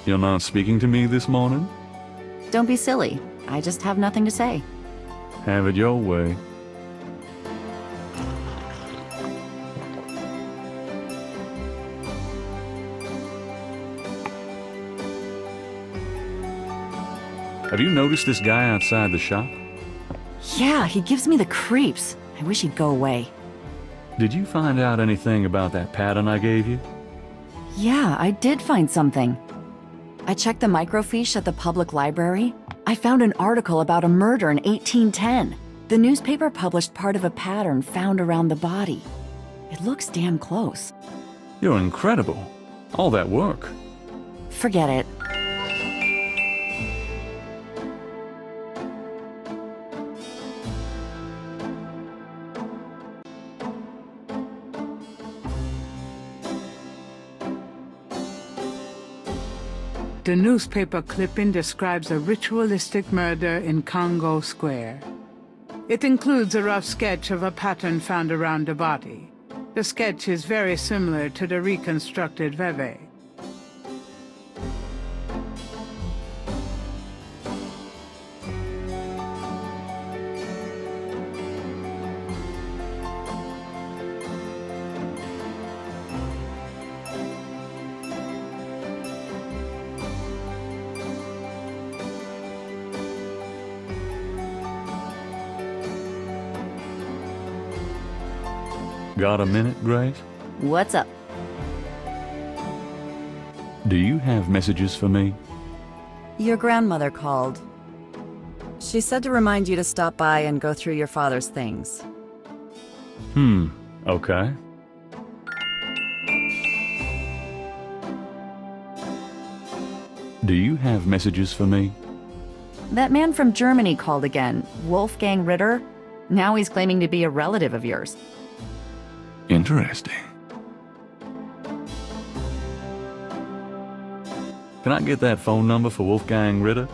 You're not speaking to me this morning? Don't be silly. I just have nothing to say. Have it your way. Have you noticed this guy outside the shop? Yeah, he gives me the creeps. I wish he'd go away. Did you find out anything about that pattern I gave you? Yeah, I did find something. I checked the microfiche at the public library. I found an article about a murder in 1810. The newspaper published part of a pattern found around the body. It looks damn close. You're incredible. All that work. Forget it. The newspaper clipping describes a ritualistic murder in Congo Square. It includes a rough sketch of a pattern found around the body. The sketch is very similar to the reconstructed Veve. Got a minute, Grace? What's up? Do you have messages for me? Your grandmother called. She said to remind you to stop by and go through your father's things. Okay. Do you have messages for me? That man from Germany called again, Wolfgang Ritter. Now he's claiming to be a relative of yours. Interesting. Can I get that phone number for Wolfgang Ritter?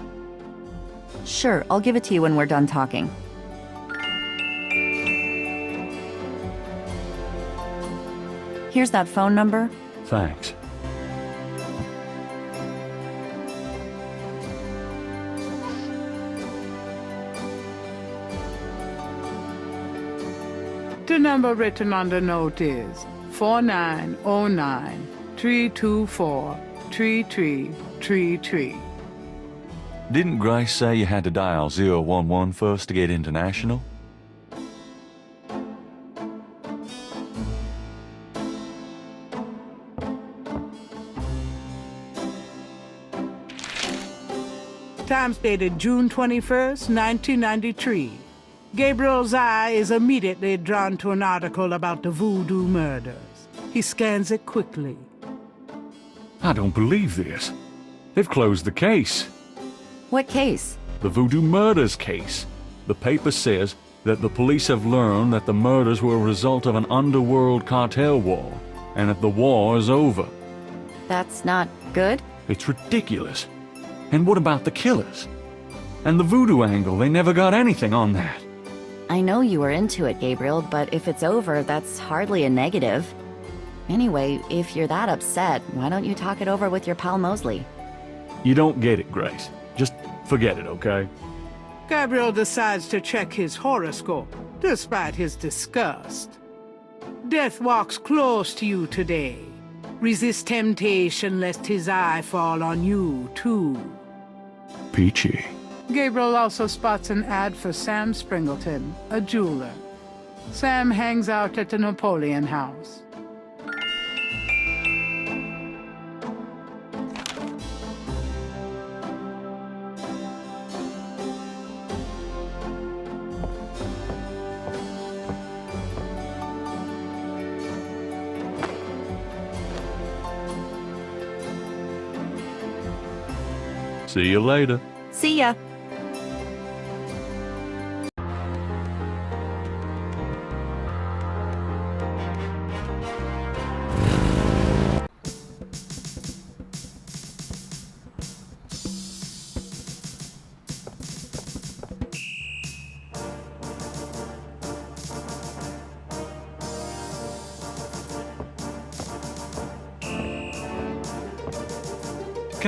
Sure, I'll give it to you when we're done talking. Here's that phone number. Thanks. The number written on the note is 4909-324-3333. Didn't Grace say you had to dial 011 first to get international? Times dated June 21st, 1993. Gabriel's eye is immediately drawn to an article about the voodoo murders. He scans it quickly. I don't believe this. They've closed the case. What case? The voodoo murders case. The paper says that the police have learned that the murders were a result of an underworld cartel war, and that the war is over. That's not good? It's ridiculous. And what about the killers? And the voodoo angle, they never got anything on that. I know you were into it, Gabriel, but if it's over, that's hardly a negative. Anyway, if you're that upset, why don't you talk it over with your pal Mosley? You don't get it, Grace. Just forget it, okay? Gabriel decides to check his horoscope, despite his disgust. Death walks close to you today. Resist temptation lest his eye fall on you, too. Peachy. Gabriel also spots an ad for Sam Springleton, a jeweler. Sam hangs out at the Napoleon House. See you later. See ya!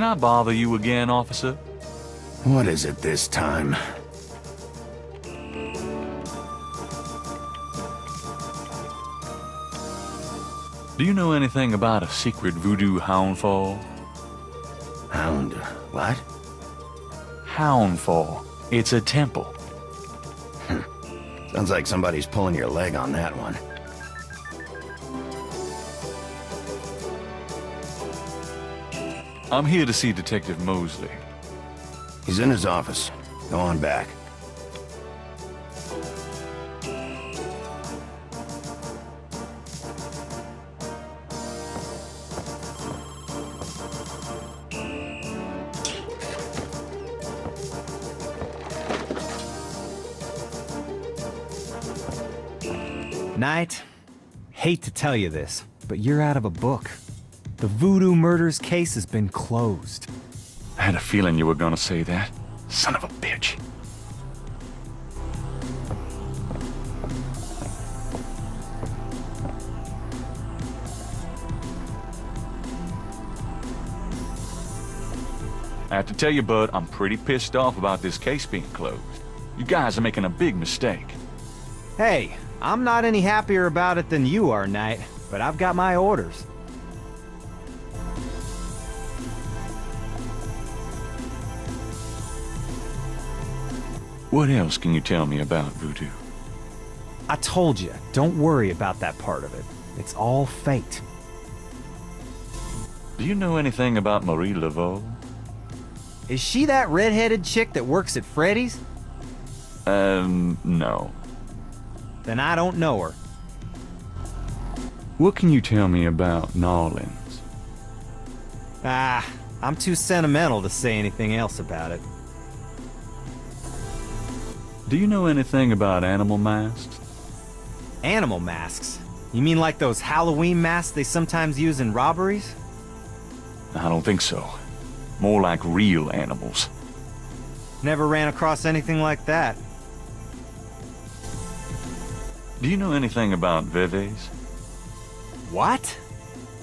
Can I bother you again, officer? What is it this time? Do you know anything about a secret voodoo houndfall? Hound... what? Houndfall. It's a temple. Sounds like somebody's pulling your leg on that one. I'm here to see Detective Mosley. He's in his office. Go on back. Knight, hate to tell you this, but you're out of a book. The Voodoo Murders case has been closed. I had a feeling you were gonna say that. Son of a bitch. I have to tell you, bud, I'm pretty pissed off about this case being closed. You guys are making a big mistake. Hey, I'm not any happier about it than you are, Knight, but I've got my orders. What else can you tell me about voodoo? I told you, don't worry about that part of it. It's all fate. Do you know anything about Marie Laveau? Is she that red-headed chick that works at Freddy's? No. Then I don't know her. What can you tell me about Narlins? Ah, I'm too sentimental to say anything else about it. Do you know anything about animal masks? Animal masks? You mean like those Halloween masks they sometimes use in robberies? I don't think so. More like real animals. Never ran across anything like that. Do you know anything about veves? What?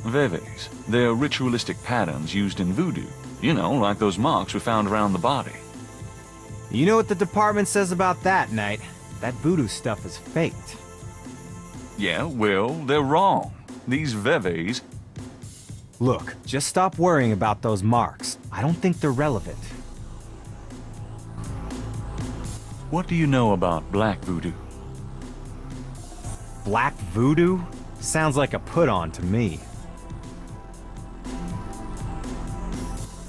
Veves. They're ritualistic patterns used in voodoo. You know, like those marks we found around the body. You know what the department says about that, Knight? That voodoo stuff is faked. Yeah, well, they're wrong. These veves... Look, just stop worrying about those marks. I don't think they're relevant. What do you know about black voodoo? Black voodoo? Sounds like a put-on to me.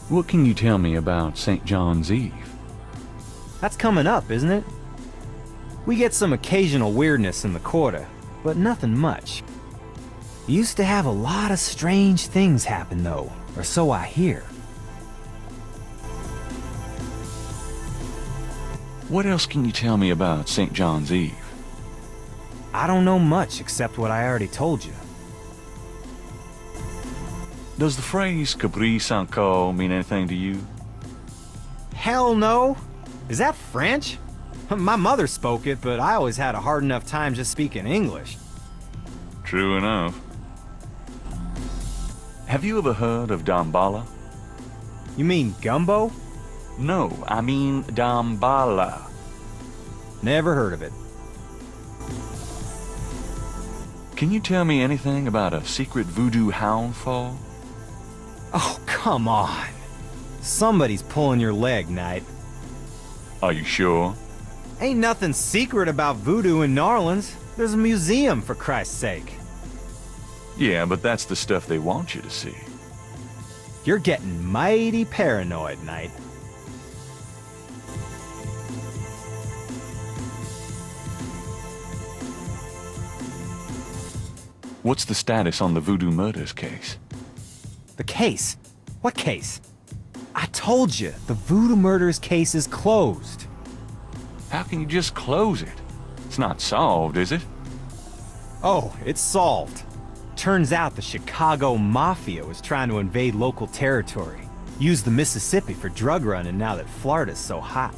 What can you tell me about St. John's Eve? That's coming up, isn't it? We get some occasional weirdness in the quarter, but nothing much. Used to have a lot of strange things happen, though, or so I hear. What else can you tell me about St. John's Eve? I don't know much except what I already told you. Does the phrase caprice encore mean anything to you? Hell no! Is that French? My mother spoke it, but I always had a hard enough time just speaking English. True enough. Have you ever heard of Damballa? You mean gumbo? No, I mean Damballa. Never heard of it. Can you tell me anything about a secret voodoo houndfall? Oh, come on. Somebody's pulling your leg, Knight. Are you sure? Ain't nothing secret about voodoo in Narlands. There's a museum, for Christ's sake. Yeah, but that's the stuff they want you to see. You're getting mighty paranoid, Knight. What's the status on the voodoo murders case? The case? What case? I told you, the Voodoo Murders case is closed. How can you just close it? It's not solved, is it? Oh, it's solved. Turns out the Chicago Mafia was trying to invade local territory. Use the Mississippi for drug running now that Florida's so hot.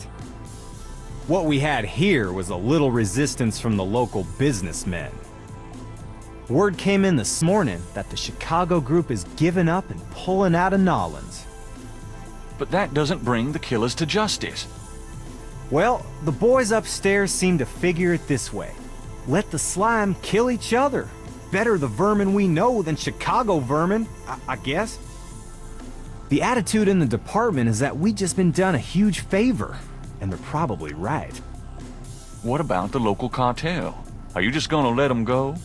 What we had here was a little resistance from the local businessmen. Word came in this morning that the Chicago group is giving up and pulling out of Nolans. but that doesn't bring the killers to justice. Well, the boys upstairs seem to figure it this way. Let the slime kill each other. Better the vermin we know than Chicago vermin, I guess. The attitude in the department is that we just been done a huge favor, and they're probably right. What about the local cartel? Are you just gonna let them go?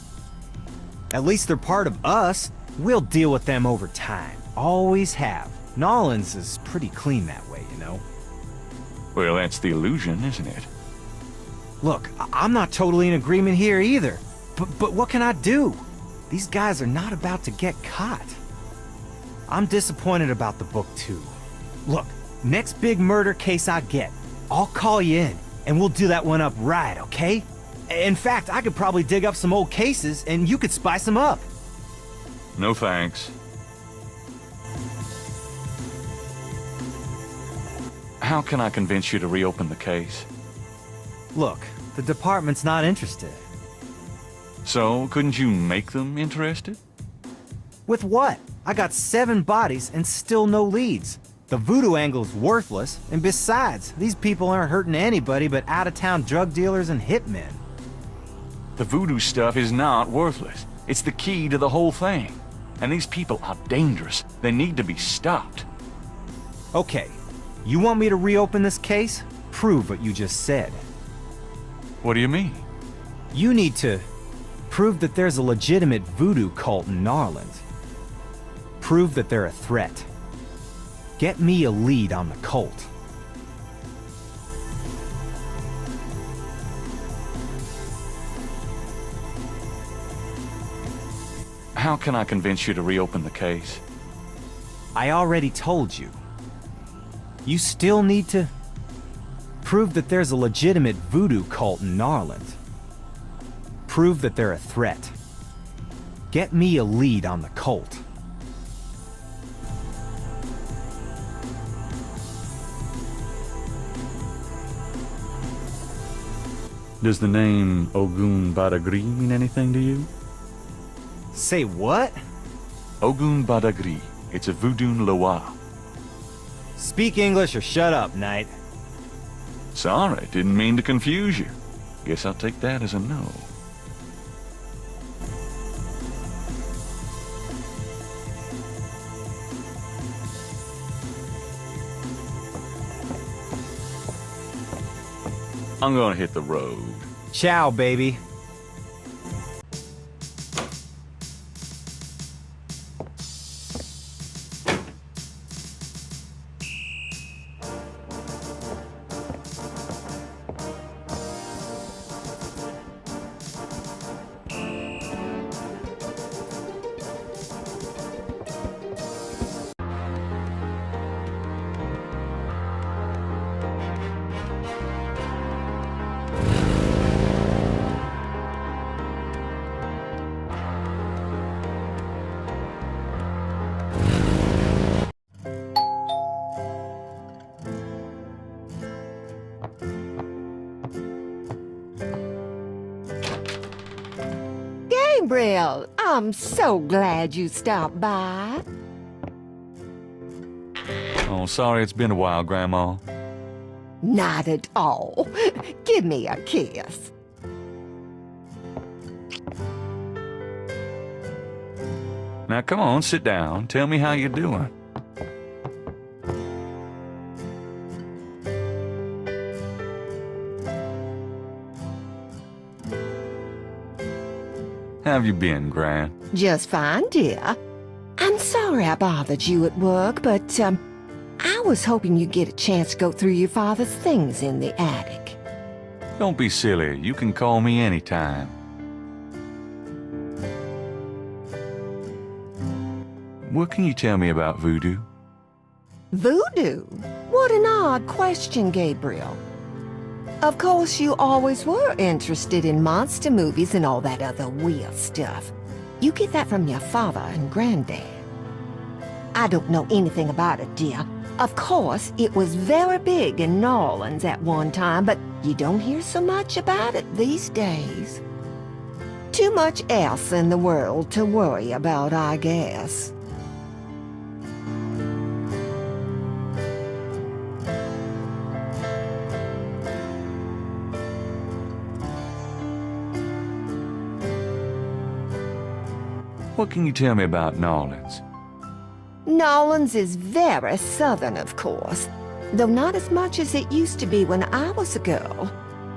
At least they're part of us. We'll deal with them over time. Always have. Nolans is pretty clean that way, you know? Well, that's the illusion, isn't it? Look, I'm not totally in agreement here either. But what can I do? These guys are not about to get caught. I'm disappointed about the book too. Look, next big murder case I get, I'll call you in, and we'll do that one up right, okay? In fact, I could probably dig up some old cases, and you could spice them up. No thanks. How can I convince you to reopen the case? Look, the department's not interested. So, couldn't you make them interested? With what? I got 7 bodies and still no leads. The voodoo angle's worthless, and besides, these people aren't hurting anybody but out-of-town drug dealers and hitmen. The voodoo stuff is not worthless. It's the key to the whole thing. And these people are dangerous. They need to be stopped. Okay, you want me to reopen this case? Prove what you just said. What do you mean? You need to prove that there's a legitimate voodoo cult in Narland. Prove that they're a threat. Get me a lead on the cult. How can I convince you to reopen the case? I already told you. You still need to prove that there's a legitimate voodoo cult in Narland. Prove that they're a threat. Get me a lead on the cult. Does the name Ogun Badagri mean anything to you? Say what? Ogun Badagri. It's a voodoo Loa. Speak English or shut up, Knight. Sorry, didn't mean to confuse you. Guess I'll take that as a no. I'm gonna hit the road. Ciao, baby. Gabriel, I'm so glad you stopped by. Oh, sorry it's been a while, Grandma. Not at all. Give me a kiss. Now come on, sit down. Tell me how you're doing. How have you been, Gran? Just fine, dear. I'm sorry I bothered you at work, but, I was hoping you'd get a chance to go through your father's things in the attic. Don't be silly. You can call me anytime. What can you tell me about voodoo? Voodoo? What an odd question, Gabriel. Of course, you always were interested in monster movies and all that other weird stuff. You get that from your father and granddad. I don't know anything about it, dear. Of course, it was very big in New Orleans at one time, but you don't hear so much about it these days. Too much else in the world to worry about, I guess. What can you tell me about Nolans? Nolans is very southern, of course, though not as much as it used to be when I was a girl.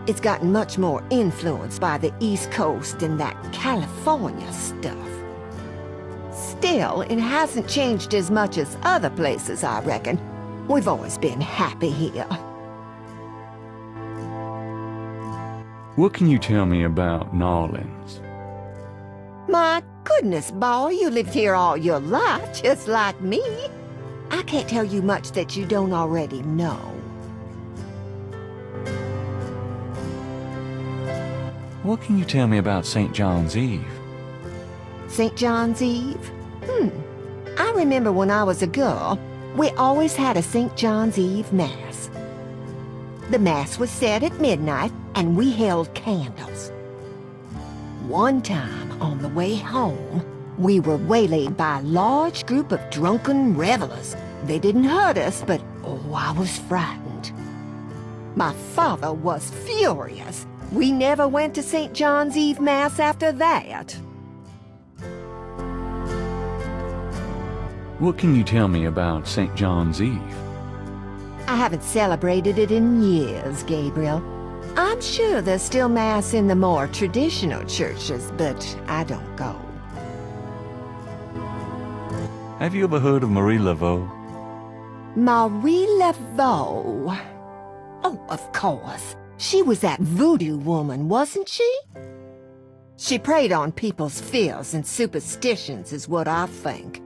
It's gotten much more influenced by the East Coast and that California stuff. Still, it hasn't changed as much as other places, I reckon. We've always been happy here. What can you tell me about Nolans? My goodness, boy, you lived here all your life, just like me. I can't tell you much that you don't already know. What can you tell me about St. John's Eve? St. John's Eve? I remember when I was a girl, we always had a St. John's Eve Mass. The Mass was said at midnight, and we held candles. One time, on the way home, we were waylaid by a large group of drunken revelers. They didn't hurt us, but oh, I was frightened. My father was furious. We never went to St. John's Eve Mass after that. What can you tell me about St. John's Eve? I haven't celebrated it in years, Gabriel. I'm sure there's still Mass in the more traditional churches, but I don't go. Have you ever heard of Marie Laveau? Marie Laveau. Oh, of course. She was that voodoo woman, wasn't she? She preyed on people's fears and superstitions, is what I think.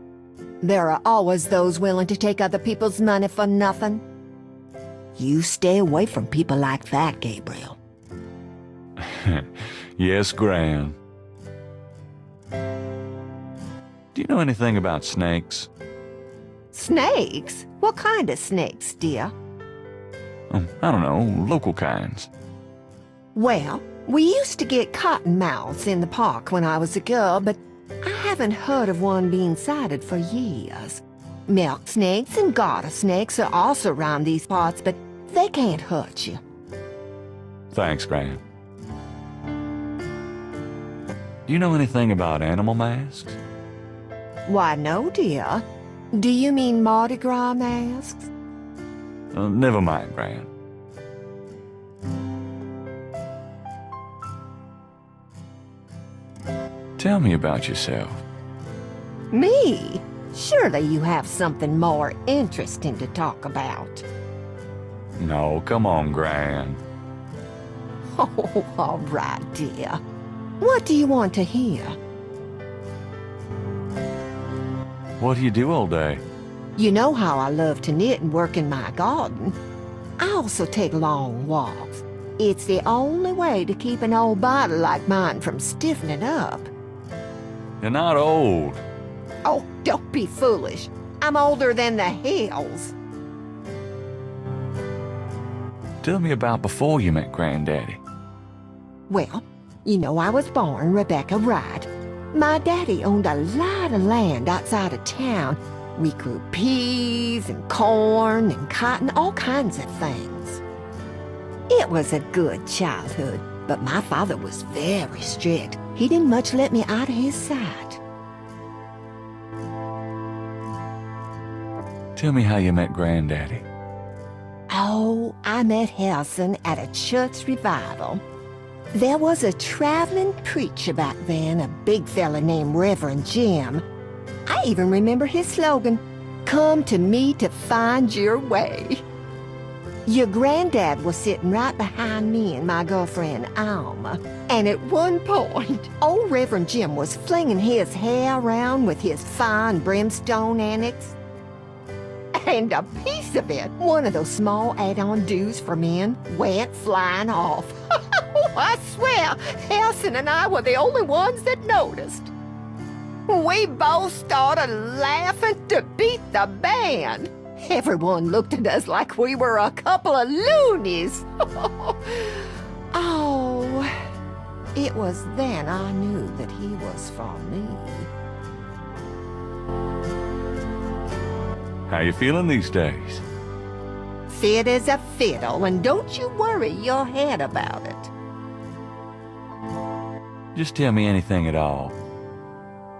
There are always those willing to take other people's money for nothing. You stay away from people like that, Gabriel. Yes, Gran. Do you know anything about snakes? Snakes? What kind of snakes, dear? I don't know, local kinds. Well, we used to get cottonmouths in the park when I was a girl, but I haven't heard of one being sighted for years. Milk snakes and garter snakes are also around these parts, but they can't hurt you. Thanks, Gran. Do you know anything about animal masks? Why, no, dear. Do you mean Mardi Gras masks? Never mind, Gran. Tell me about yourself. Me? Surely you have something more interesting to talk about. No, come on, Gran. Oh, all right, dear. What do you want to hear? What do you do all day? You know how I love to knit and work in my garden. I also take long walks. It's the only way to keep an old body like mine from stiffening up. You're not old. Oh, don't be foolish. I'm older than the hills. Tell me about before you met Granddaddy. Well, you know I was born Rebecca Wright. My daddy owned a lot of land outside of town. We grew peas and corn and cotton, all kinds of things. It was a good childhood, but my father was very strict. He didn't much let me out of his sight. Tell me how you met Granddaddy. Oh, I met Harrison at a church revival. There was a traveling preacher back then, a big fella named Reverend Jim. I even remember his slogan, "Come to me to find your way." Your granddad was sitting right behind me and my girlfriend, Alma. And at one point, old Reverend Jim was flinging his hair around with his fine brimstone annex. And a piece of it, one of those small add-on do's for men, went flying off. I swear, Harrison and I were the only ones that noticed. We both started laughing to beat the band. Everyone looked at us like we were a couple of loonies. Oh, it was then I knew that he was for me. How you feeling these days? Fit as a fiddle, and don't you worry your head about it. Just tell me anything at all.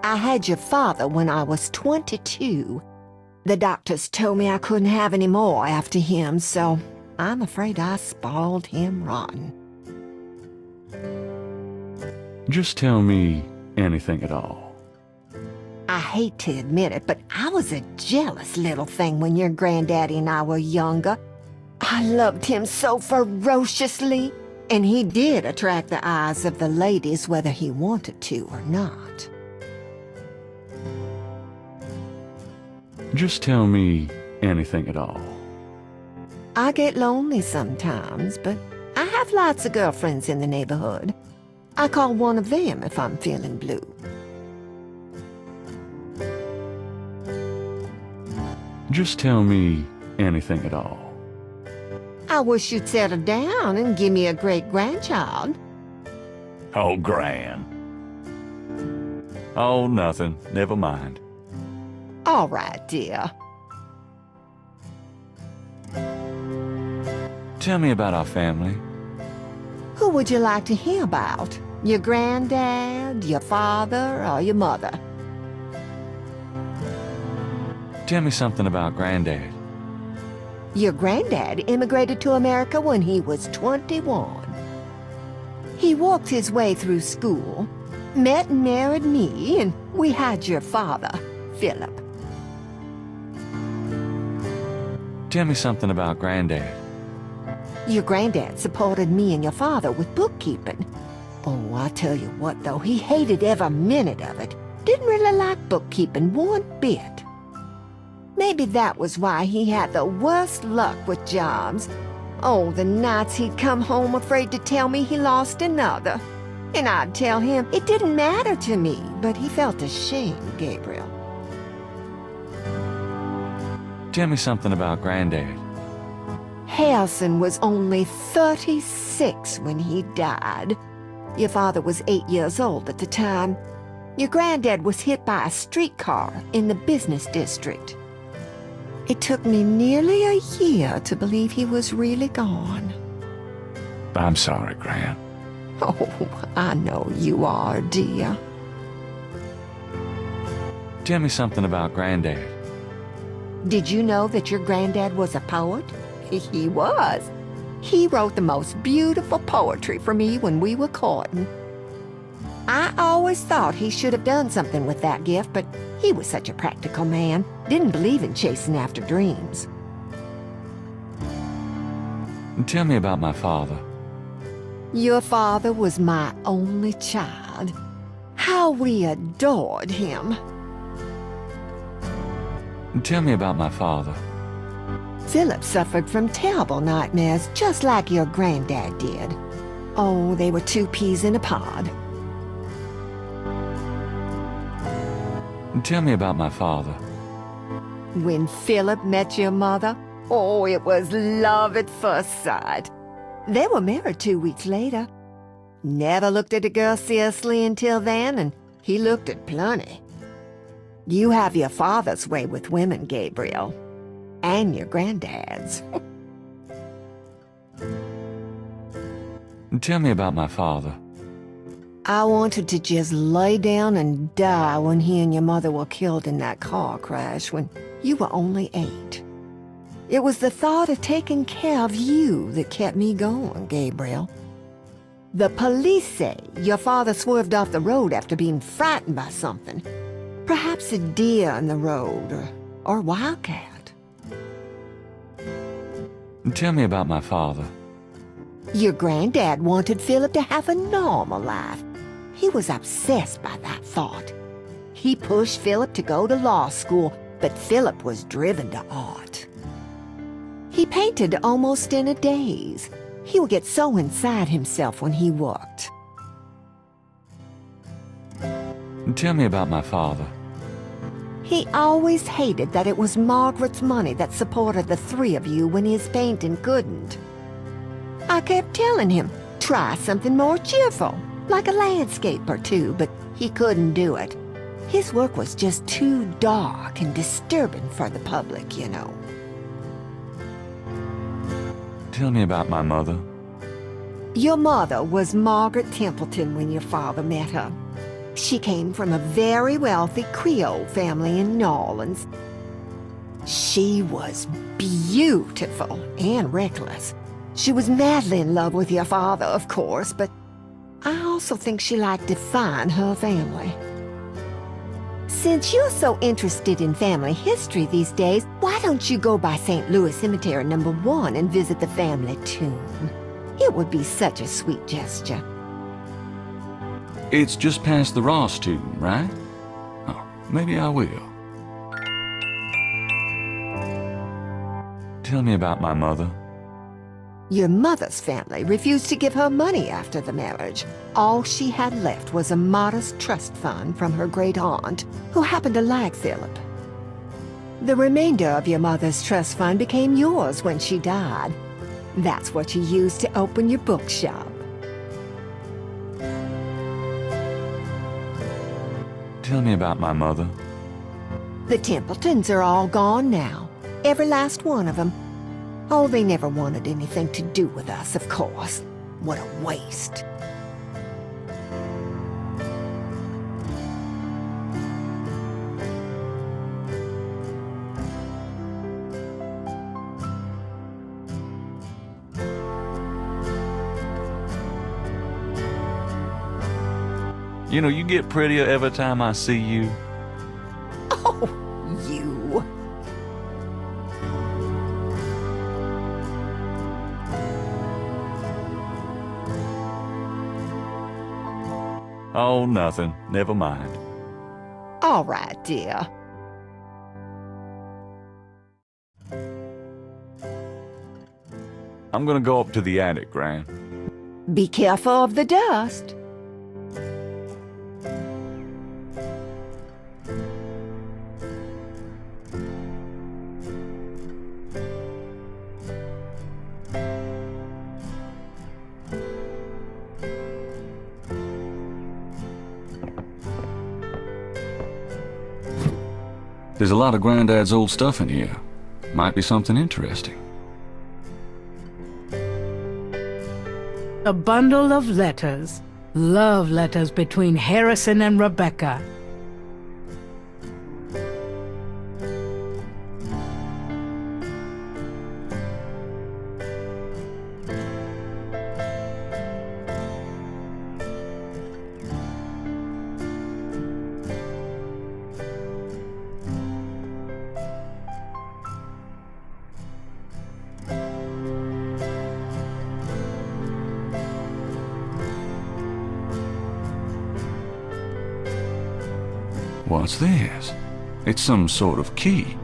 I had your father when I was 22. The doctors told me I couldn't have any more after him, so I'm afraid I spoiled him rotten. Just tell me anything at all. I hate to admit it, but I was a jealous little thing when your granddaddy and I were younger. I loved him so ferociously, and he did attract the eyes of the ladies whether he wanted to or not. Just tell me anything at all. I get lonely sometimes, but I have lots of girlfriends in the neighborhood. I call one of them if I'm feeling blue. Just tell me anything at all. I wish you'd settle down and give me a great-grandchild. Oh, Gran. Oh, nothing. Never mind. All right, dear. Tell me about our family. Who would you like to hear about? Your granddad, your father, or your mother? Tell me something about Granddad. Your granddad immigrated to America when he was 21. He walked his way through school, met and married me, and we had your father, Philip. Tell me something about Granddad. Your granddad supported me and your father with bookkeeping. Oh, I tell you what, though, he hated every minute of it. Didn't really like bookkeeping one bit. Maybe that was why he had the worst luck with jobs. Oh, the nights he'd come home afraid to tell me he lost another. And I'd tell him it didn't matter to me, but he felt ashamed, Gabriel. Tell me something about Granddad. Harrison was only 36 when he died. Your father was 8 years old at the time. Your granddad was hit by a streetcar in the business district. It took me nearly a year to believe he was really gone. I'm sorry, Gran. Oh, I know you are, dear. Tell me something about Granddad. Did you know that your granddad was a poet? He was. He wrote the most beautiful poetry for me when we were courting. I always thought he should have done something with that gift, but he was such a practical man, didn't believe in chasing after dreams. Tell me about my father. Your father was my only child. How we adored him. Tell me about my father. Philip suffered from terrible nightmares, just like your granddad did. Oh, they were two peas in a pod. Tell me about my father. When Philip met your mother, oh, it was love at first sight. They were married 2 weeks later. Never looked at a girl seriously until then, and he looked at plenty. You have your father's way with women, Gabriel. And your granddad's. Tell me about my father. I wanted to just lay down and die when he and your mother were killed in that car crash when you were only 8. It was the thought of taking care of you that kept me going, Gabriel. The police say your father swerved off the road after being frightened by something. Perhaps a deer in the road or a wildcat. Tell me about my father. Your granddad wanted Philip to have a normal life. He was obsessed by that thought. He pushed Philip to go to law school, but Philip was driven to art. He painted almost in a daze. He would get so inside himself when he worked. Tell me about my father. He always hated that it was Margaret's money that supported the three of you when his painting couldn't. I kept telling him, try something more cheerful, like a landscape or two, but he couldn't do it. His work was just too dark and disturbing for the public, you know. Tell me about my mother. Your mother was Margaret Templeton when your father met her. She came from a very wealthy Creole family in New Orleans. She was beautiful and reckless. She was madly in love with your father, of course, but I also think she liked defying her family. Since you're so interested in family history these days, why don't you go by St. Louis Cemetery No. 1 and visit the family tomb? It would be such a sweet gesture. It's just past the Ross tomb, right? Oh, maybe I will. Tell me about my mother. Your mother's family refused to give her money after the marriage. All she had left was a modest trust fund from her great aunt, who happened to like Philip. The remainder of your mother's trust fund became yours when she died. That's what you used to open your bookshop. Tell me about my mother. The Templetons are all gone now. Every last one of them. Oh, they never wanted anything to do with us, of course. What a waste. You know, you get prettier every time I see you. Oh, you. Oh, nothing. Never mind. All right, dear. I'm gonna go up to the attic, Gran. Be careful of the dust. There's a lot of Granddad's old stuff in here. Might be something interesting. A bundle of letters. Love letters between Harrison and Rebecca. What's this? It's some sort of key.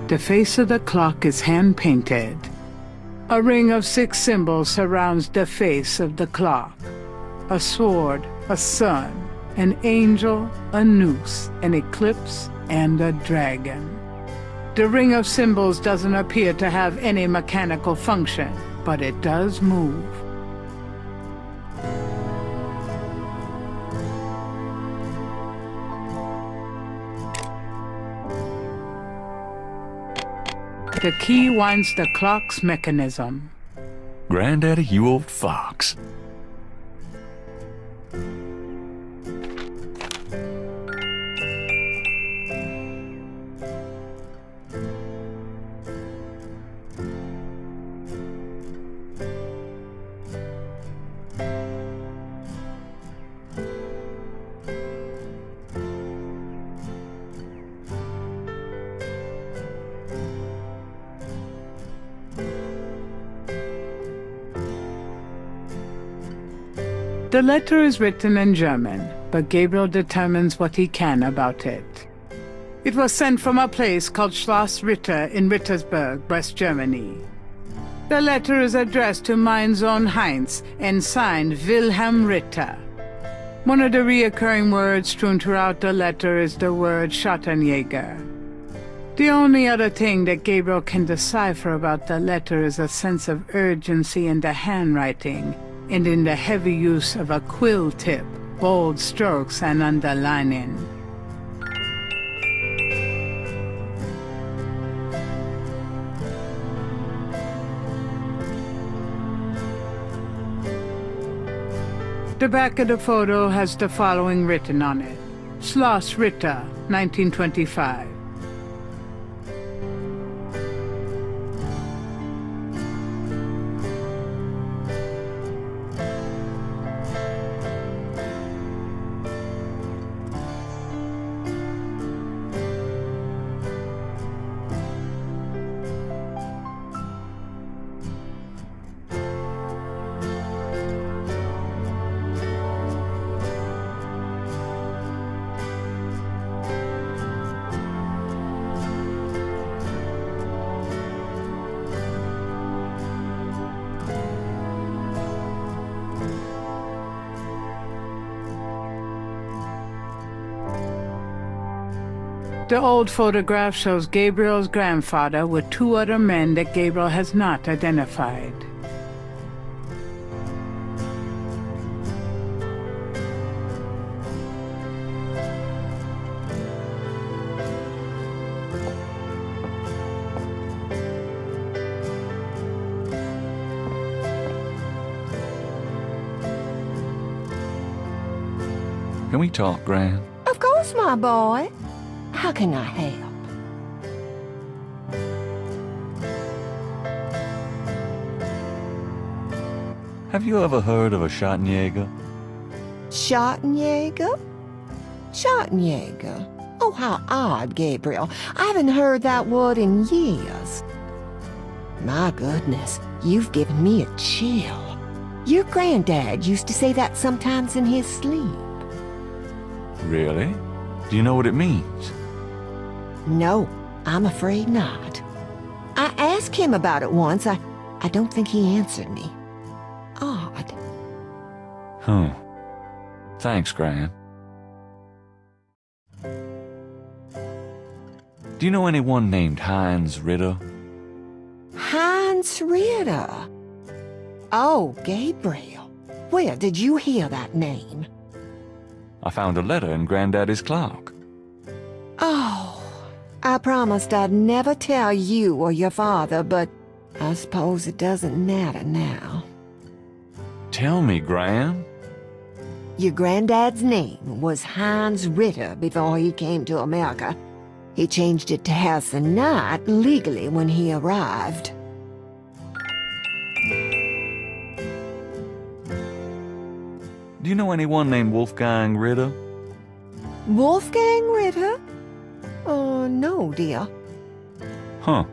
The face of the clock is hand-painted. A ring of 6 symbols surrounds the face of the clock. A sword, a sun, an angel, a noose, an eclipse, and a dragon. The ring of symbols doesn't appear to have any mechanical function. but it does move. The key winds the clock's mechanism. Granddaddy, you old fox. The letter is written in German, but Gabriel determines what he can about it. It was sent from a place called Schloss Ritter in Rittersberg, West Germany. The letter is addressed to mein Sohn Heinz and signed Wilhelm Ritter. One of the reoccurring words strewn throughout the letter is the word Schattenjäger. The only other thing that Gabriel can decipher about the letter is a sense of urgency in the handwriting, and in the heavy use of a quill tip, bold strokes, and underlining. The back of the photo has the following written on it: Schloss Ritter, 1925. The old photograph shows Gabriel's grandfather with two other men that Gabriel has not identified. Can we talk, Gran? Of course, my boy. How can I help? Have you ever heard of a Schattenjäger? Schattenjäger? Schattenjäger? Oh, how odd, Gabriel. I haven't heard that word in years. My goodness, you've given me a chill. Your granddad used to say that sometimes in his sleep. Really? Do you know what it means? No, I'm afraid not. I asked him about it once. I don't think he answered me. Odd. Thanks, Gran. Do you know anyone named Heinz Ritter? Heinz Ritter. Oh, Gabriel. Where did you hear that name? I found a letter in Granddaddy's clock. Oh, I promised I'd never tell you or your father, but I suppose it doesn't matter now. Tell me, Gran. Your granddad's name was Heinz Ritter before he came to America. He changed it to Harrison Knight legally when he arrived. Do you know anyone named Wolfgang Ritter? Wolfgang Ritter? No, dear. Huh.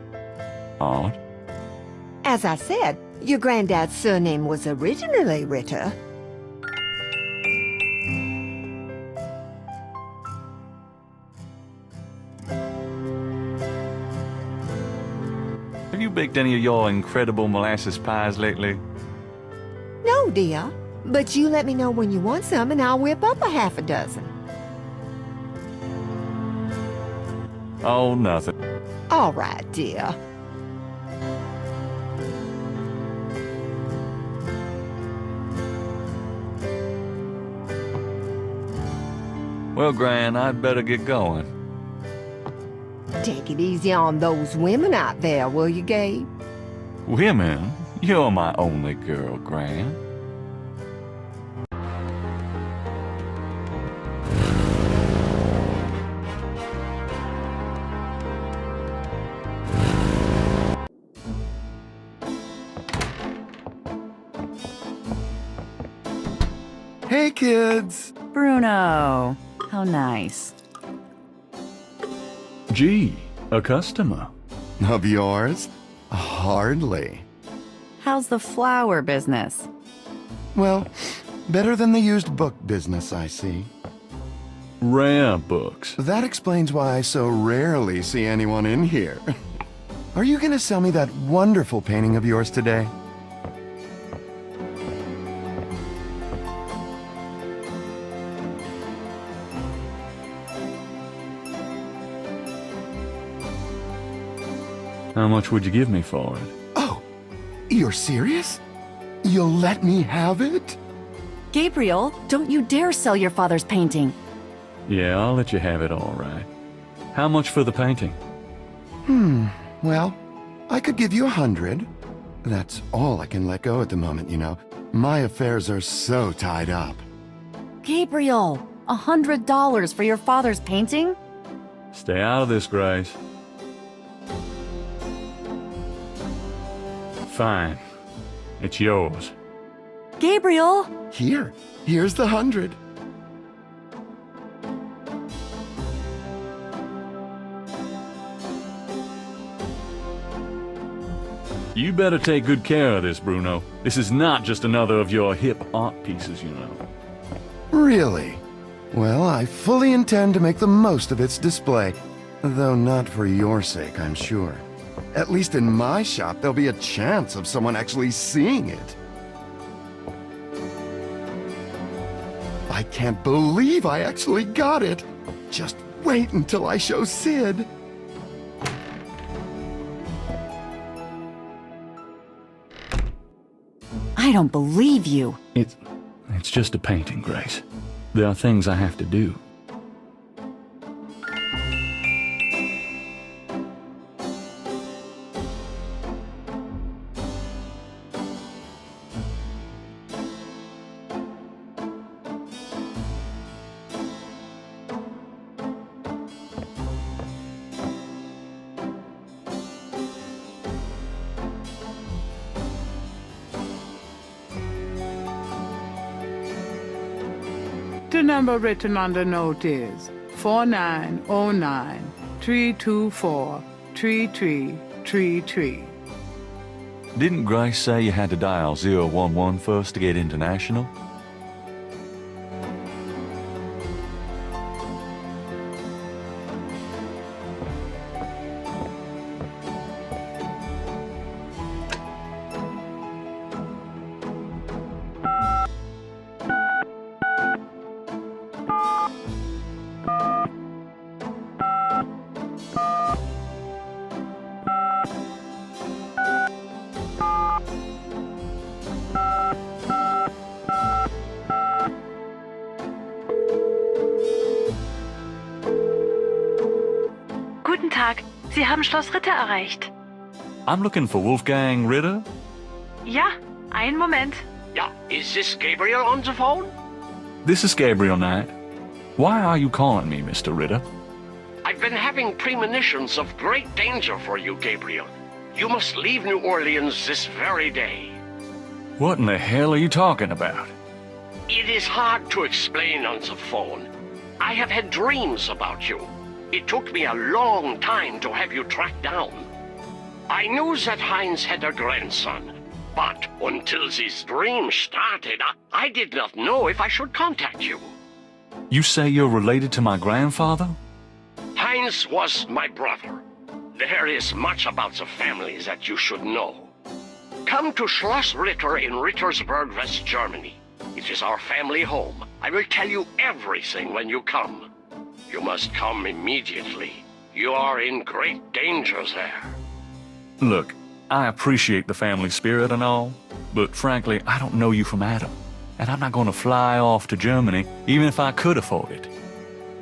Odd. As I said, your granddad's surname was originally Ritter. Have you baked any of your incredible molasses pies lately? No, dear. But you let me know when you want some and I'll whip up a half a dozen. Oh, nothing. All right, dear. Well, Gran, I'd better get going. Take it easy on those women out there, will you, Gabe? Women? You're my only girl, Gran. Hey, kids! Bruno, how nice. Gee, a customer. Of yours? Hardly. How's the flower business? Well, better than the used book business, I see. Rare books. That explains why I so rarely see anyone in here. Are you gonna sell me that wonderful painting of yours today? How much would you give me for it? Oh, you're serious? You'll let me have it? Gabriel, don't you dare sell your father's painting. Yeah, I'll let you have it all right. How much for the painting? Well, I could give you 100. That's all I can let go at the moment, you know. My affairs are so tied up. Gabriel, $100 for your father's painting? Stay out of this, Grace. Fine. It's yours. Gabriel! Here's the 100. You better take good care of this, Bruno. This is not just another of your hip art pieces, you know. Really? Well, I fully intend to make the most of its display. Though not for your sake, I'm sure. At least in my shop, there'll be a chance of someone actually seeing it. I can't believe I actually got it. Just wait until I show Sid. I don't believe you. It's just a painting, Grace. There are things I have to do. The number written on the note is 4909-324-3333. Didn't Grace say you had to dial 011 first to get international? Guten Tag, Sie haben Schloss Ritter erreicht. I'm looking for Wolfgang Ritter. Ja, einen Moment. Yeah, is this Gabriel on the phone? This is Gabriel Knight. Why are you calling me, Mr. Ritter? I've been having premonitions of great danger for you, Gabriel. You must leave New Orleans this very day. What in the hell are you talking about? It is hard to explain on the phone. I have had dreams about you. It took me a long time to have you tracked down. I knew that Heinz had a grandson, but until these dreams started, I did not know if I should contact you. You say you're related to my grandfather? Heinz was my brother. There is much about the family that you should know. Come to Schloss Ritter in Rittersberg, West Germany. It is our family home. I will tell you everything when you come. You must come immediately. You are in great danger there. Look, I appreciate the family spirit and all, but frankly, I don't know you from Adam. And I'm not going to fly off to Germany, even if I could afford it.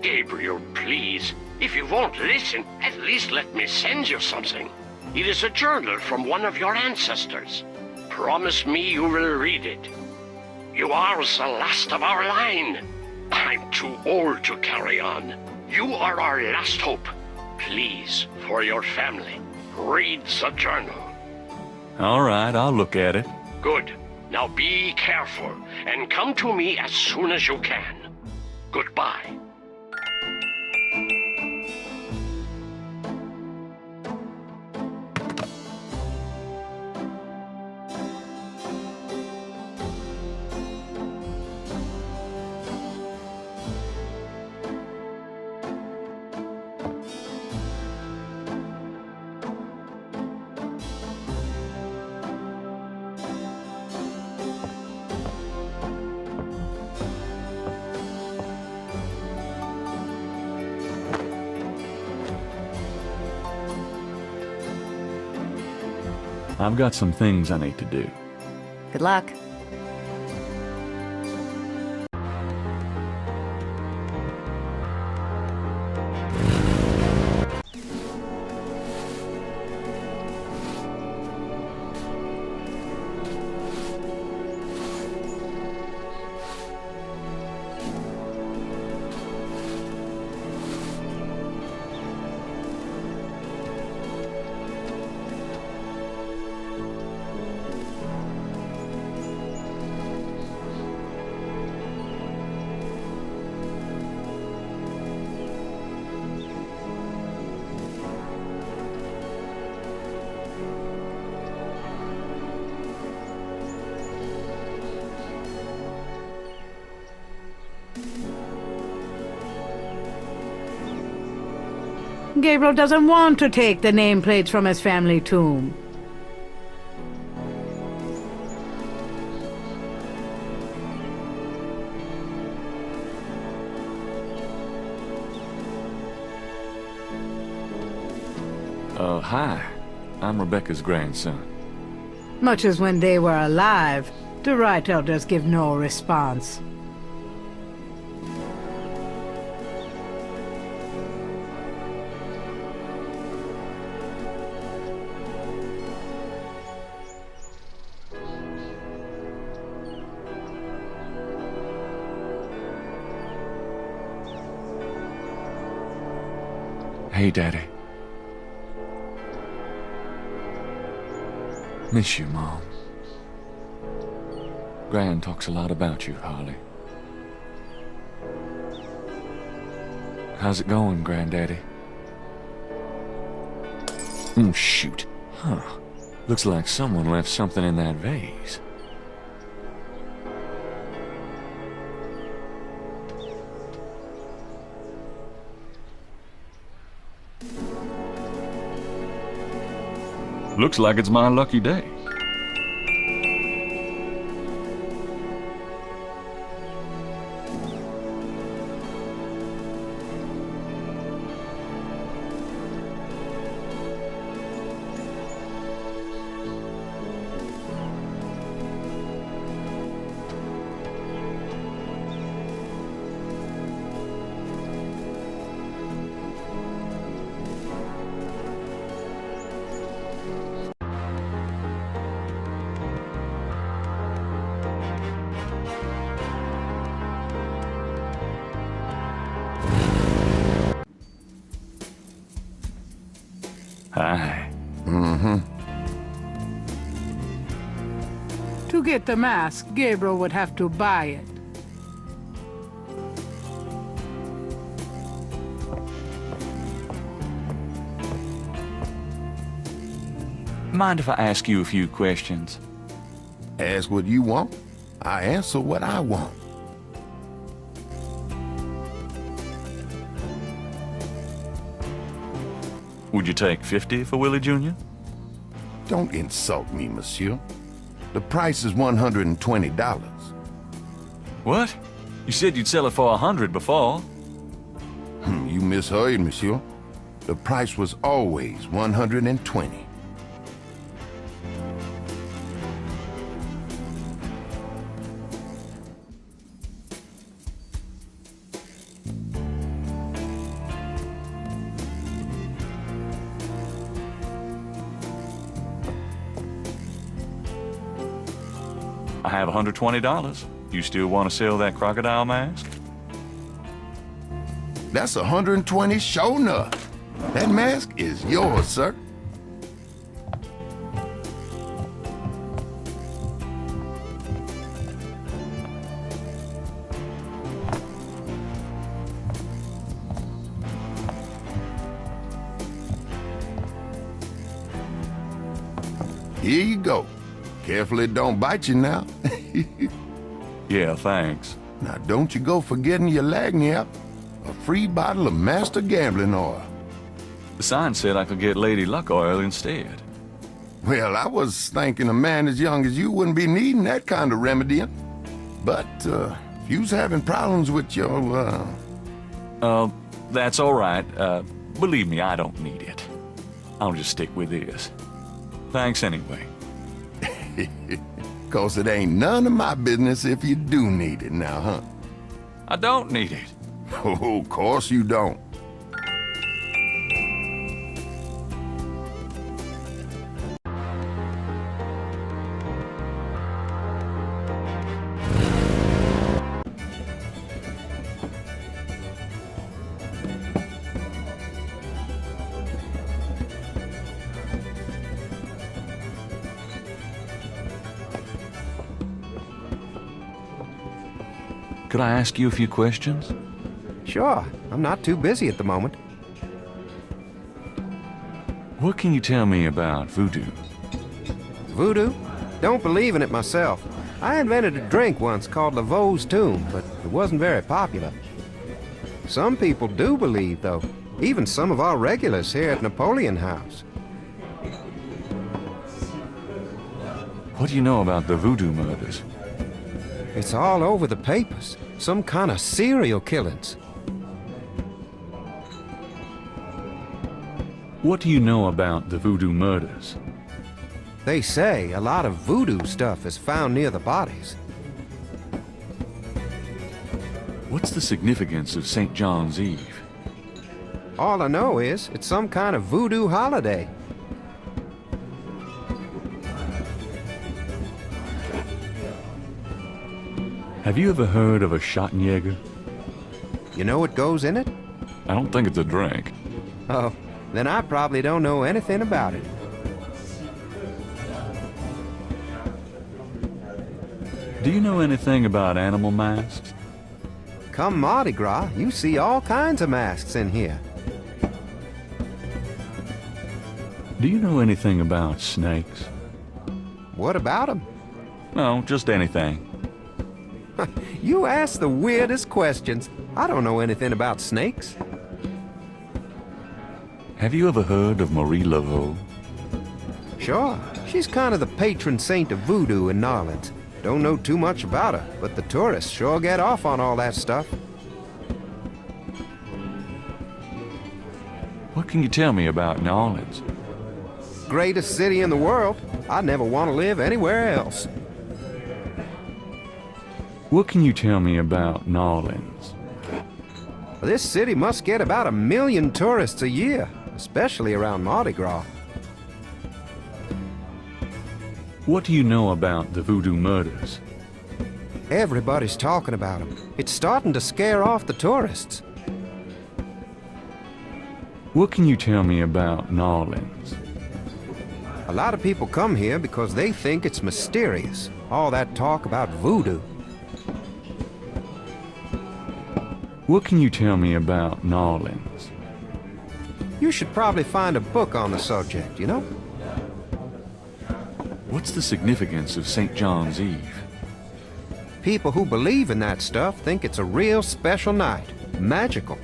Gabriel, please. If you won't listen, at least let me send you something. It is a journal from one of your ancestors. Promise me you will read it. You are the last of our line. I'm too old to carry on. You are our last hope. Please, for your family, read the journal. All right, I'll look at it. Good. Now be careful, and come to me as soon as you can. Goodbye. I've got some things I need to do. Good luck. Gabriel doesn't want to take the nameplates from his family tomb. Hi. I'm Rebecca's grandson. Much as when they were alive, the Wright elders give no response. Hey, Daddy. Miss you, Mom. Gran talks a lot about you, Holly. How's it going, Granddaddy? Oh, shoot. Huh. Looks like someone left something in that vase. Looks like it's my lucky day. Hi. To get the mask, Gabriel would have to buy it. Mind if I ask you a few questions? Ask what you want. I answer what I want. Would you take 50 for Willie Jr.? Don't insult me, monsieur. The price is $120. What? You said you'd sell it for 100 before. You misheard, monsieur. The price was always 120. I have $120. You still want to sell that crocodile mask? That's 120 sure enough. That mask is yours, sir. Here you go. Careful it don't bite you now. Yeah, thanks. Now don't you go forgetting your lagniappe. A free bottle of Master Gambling Oil. The sign said I could get Lady Luck Oil instead. Well, I was thinking a man as young as you wouldn't be needing that kind of remedying. But, if you's having problems with your, That's all right. Believe me, I don't need it. I'll just stick with this. Thanks anyway. 'Cause it ain't none of my business if you do need it now, huh? I don't need it. Oh, of course you don't. Could I ask you a few questions? Sure, I'm not too busy at the moment. What can you tell me about voodoo? Voodoo? Don't believe in it myself. I invented a drink once called Laveau's Tomb, but it wasn't very popular. Some people do believe, though. Even some of our regulars here at Napoleon House. What do you know about the voodoo murders? It's all over the papers. Some kind of serial killings. What do you know about the voodoo murders? They say a lot of voodoo stuff is found near the bodies. What's the significance of St. John's Eve? All I know is it's some kind of voodoo holiday. Have you ever heard of a Schottenjäger? You know what goes in it? I don't think it's a drink. Oh, then I probably don't know anything about it. Do you know anything about animal masks? Come Mardi Gras, you see all kinds of masks in here. Do you know anything about snakes? What about them? No, just anything. You ask the weirdest questions. I don't know anything about snakes. Have you ever heard of Marie Laveau? Sure, she's kind of the patron saint of voodoo in New Orleans. Don't know too much about her, but the tourists sure get off on all that stuff. What can you tell me about New Orleans? Greatest city in the world. I'd never want to live anywhere else. What can you tell me about New Orleans? This city must get about 1 million tourists a year, especially around Mardi Gras. What do you know about the voodoo murders? Everybody's talking about them. It's starting to scare off the tourists. What can you tell me about New Orleans? A lot of people come here because they think it's mysterious. All that talk about voodoo. What can you tell me about New Orleans? You should probably find a book on the subject, you know? What's the significance of St. John's Eve? People who believe in that stuff think it's a real special night. Magical.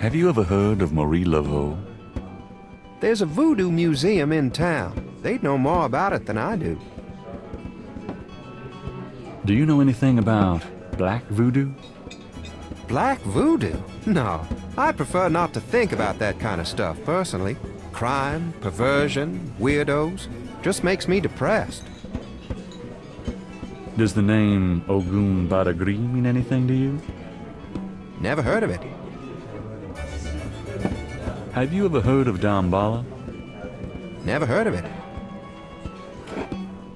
Have you ever heard of Marie Laveau? There's a voodoo museum in town. They'd know more about it than I do. Do you know anything about black voodoo? Black voodoo? No, I prefer not to think about that kind of stuff, personally. Crime, perversion, weirdos, just makes me depressed. Does the name Ogun Badagri mean anything to you? Never heard of it. Have you ever heard of Damballa? Never heard of it.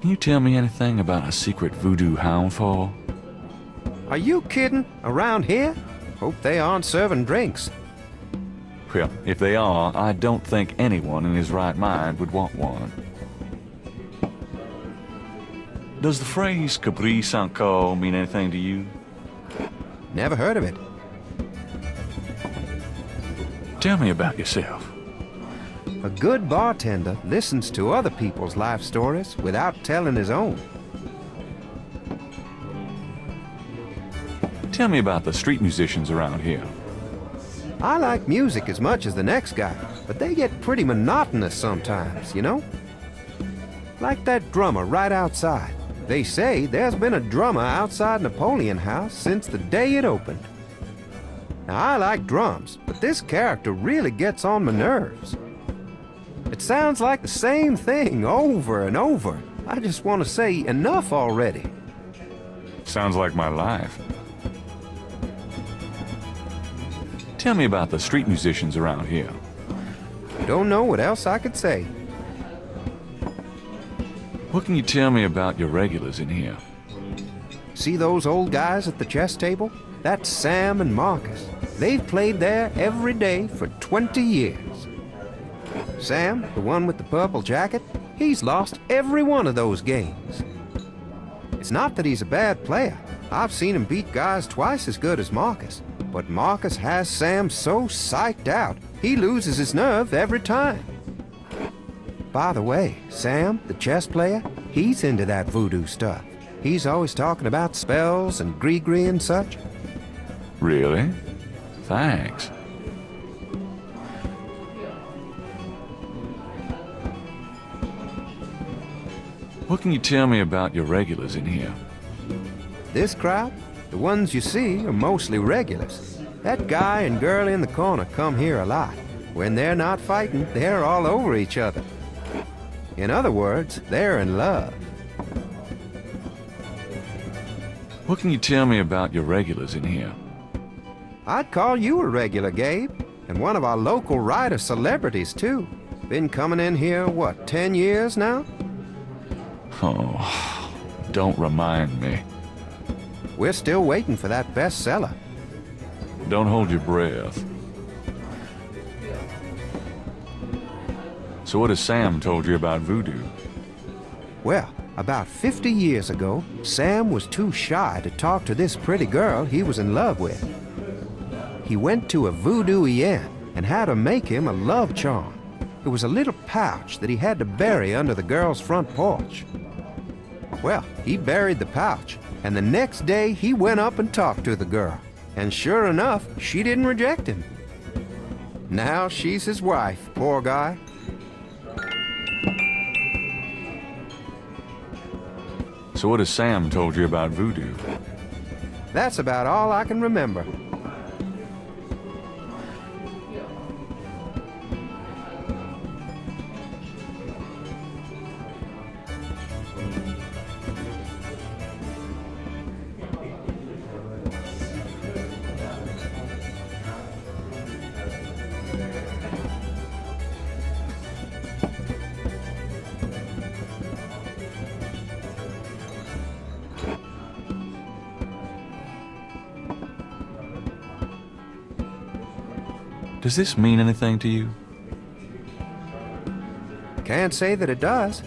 Can you tell me anything about a secret voodoo hound fall? Are you kidding? Around here? Hope they aren't serving drinks. Well, if they are, I don't think anyone in his right mind would want one. Does the phrase caprice encore mean anything to you? Never heard of it. Tell me about yourself. A good bartender listens to other people's life stories without telling his own. Tell me about the street musicians around here. I like music as much as the next guy, but they get pretty monotonous sometimes, you know? Like that drummer right outside. They say there's been a drummer outside Napoleon House since the day it opened. Now, I like drums, but this character really gets on my nerves. It sounds like the same thing over and over. I just want to say enough already. Sounds like my life. Tell me about the street musicians around here. Don't know what else I could say. What can you tell me about your regulars in here? See those old guys at the chess table? That's Sam and Marcus. They've played there every day for 20 years. Sam, the one with the purple jacket, he's lost every one of those games. It's not that he's a bad player. I've seen him beat guys twice as good as Marcus. But Marcus has Sam so psyched out, he loses his nerve every time. By the way, Sam, the chess player, he's into that voodoo stuff. He's always talking about spells and gree-gree and such. Really? Thanks. What can you tell me about your regulars in here? This crowd, the ones you see, are mostly regulars. That guy and girl in the corner come here a lot. When they're not fighting, they're all over each other. In other words, they're in love. What can you tell me about your regulars in here? I'd call you a regular, Gabe. And one of our local writer celebrities, too. Been coming in here, what, 10 years now? Oh, don't remind me. We're still waiting for that bestseller. Don't hold your breath. So what has Sam told you about voodoo? Well, about 50 years ago, Sam was too shy to talk to this pretty girl he was in love with. He went to a voodoo-ien and had her make him a love charm. It was a little pouch that he had to bury under the girl's front porch. Well, he buried the pouch, and the next day he went up and talked to the girl. And sure enough, she didn't reject him. Now she's his wife, poor guy. So what has Sam told you about voodoo? That's about all I can remember. Does this mean anything to you? Can't say that it does.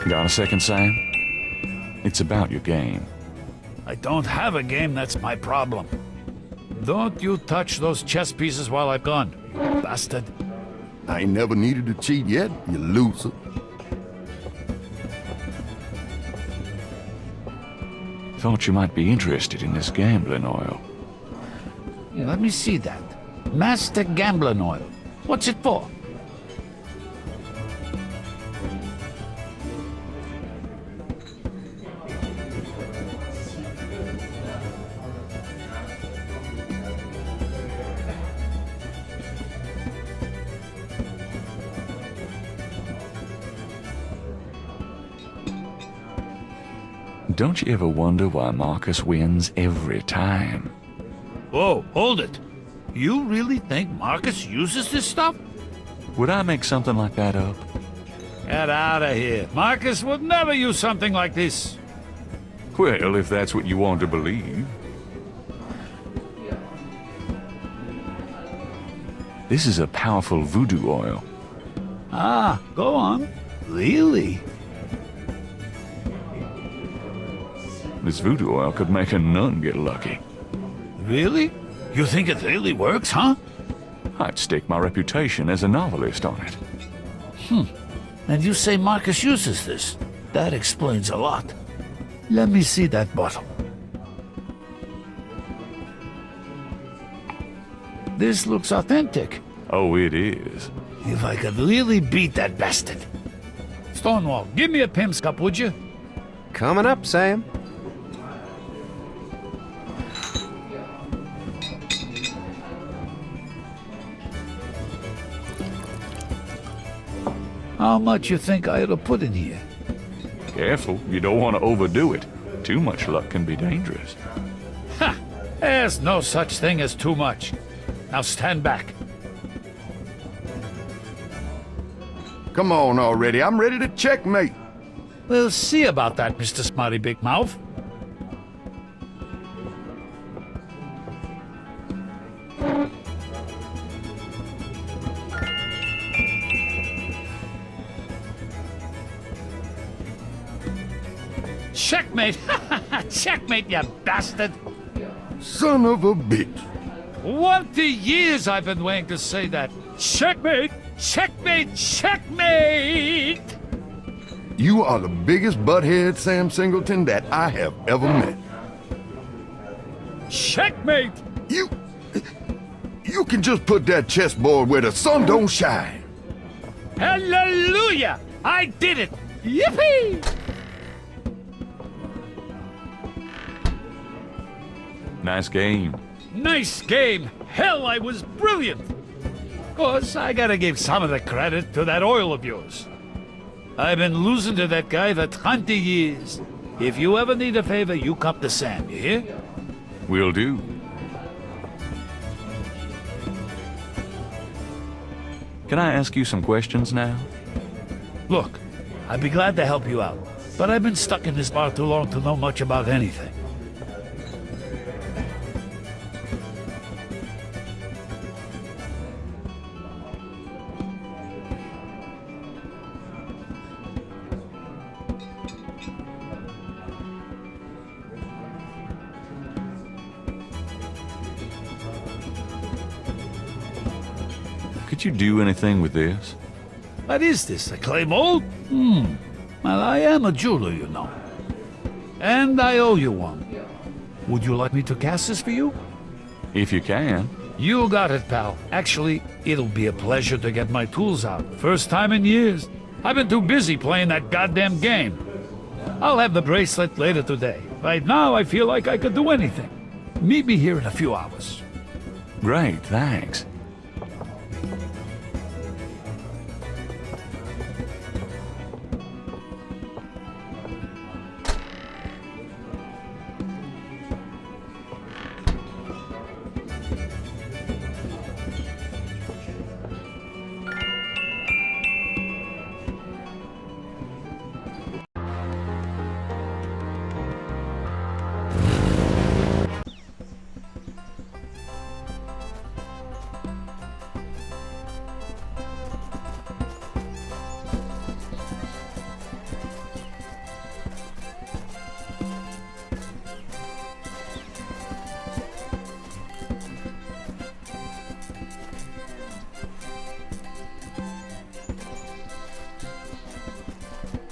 Got a second, Sam? It's about your game. I don't have a game, that's my problem. Don't you touch those chess pieces while I'm gone, you bastard. I ain't never needed to cheat yet, you loser. Thought you might be interested in this gambling oil. Yeah, let me see that. Master Gambling Oil. What's it for? Don't you ever wonder why Marcus wins every time? Whoa, hold it. You really think Marcus uses this stuff? Would I make something like that up? Get out of here. Marcus would never use something like this. Well, if that's what you want to believe. This is a powerful voodoo oil. Ah, go on. Really? This voodoo oil could make a nun get lucky. Really? You think it really works, huh? I'd stake my reputation as a novelist on it. And you say Marcus uses this? That explains a lot. Let me see that bottle. This looks authentic. Oh, it is. If I could really beat that bastard. Stonewall, give me a Pim's cup, would you? Coming up, Sam. How much you think I ought to put in here? Careful, you don't want to overdo it. Too much luck can be dangerous. Ha! There's no such thing as too much. Now stand back. Come on already, I'm ready to checkmate. We'll see about that, Mr. Smarty Big Mouth. Checkmate! Checkmate, you bastard! Son of a bitch. 20 years I've been waiting to say that. Checkmate! Checkmate! Checkmate! You are the biggest butthead, Sam Singleton, that I have ever met. Checkmate! You can just put that chessboard where the sun don't shine. Hallelujah! I did it! Yippee! Nice game. Nice game! Hell, I was brilliant! Course, I gotta give some of the credit to that oil of yours. I've been losing to that guy for 20 years. If you ever need a favor, you come to Sam, you hear? Will do. Can I ask you some questions now? Look, I'd be glad to help you out, but I've been stuck in this bar too long to know much about anything. Could you do anything with this? What is this, a clay mold? Well, I am a jeweler, you know. And I owe you one. Would you like me to cast this for you? If you can. You got it, pal. Actually, it'll be a pleasure to get my tools out. First time in years. I've been too busy playing that goddamn game. I'll have the bracelet later today. Right now, I feel like I could do anything. Meet me here in a few hours. Great, thanks.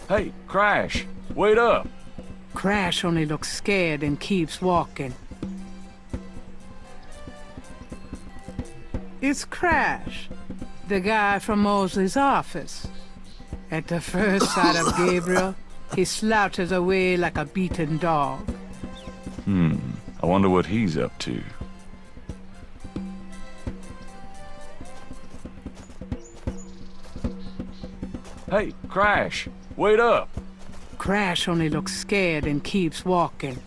Hey, Crash, wait up. Crash only looks scared and keeps walking. It's Crash, the guy from Mosley's office. At the first sight of Gabriel, he slouches away like a beaten dog. I wonder what he's up to. Hey, Crash, wait up. Crash only looks scared and keeps walking.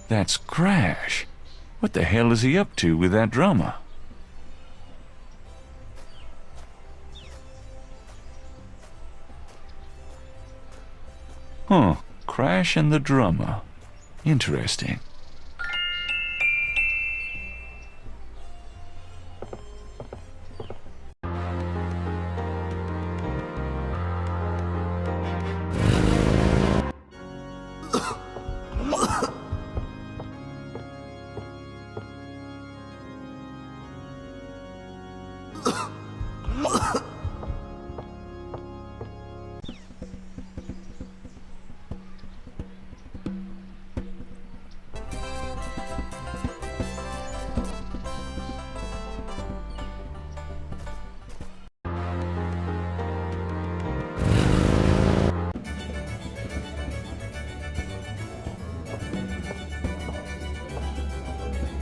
That's Crash. What the hell is he up to with that drummer? Huh, Crash and the drummer. Interesting.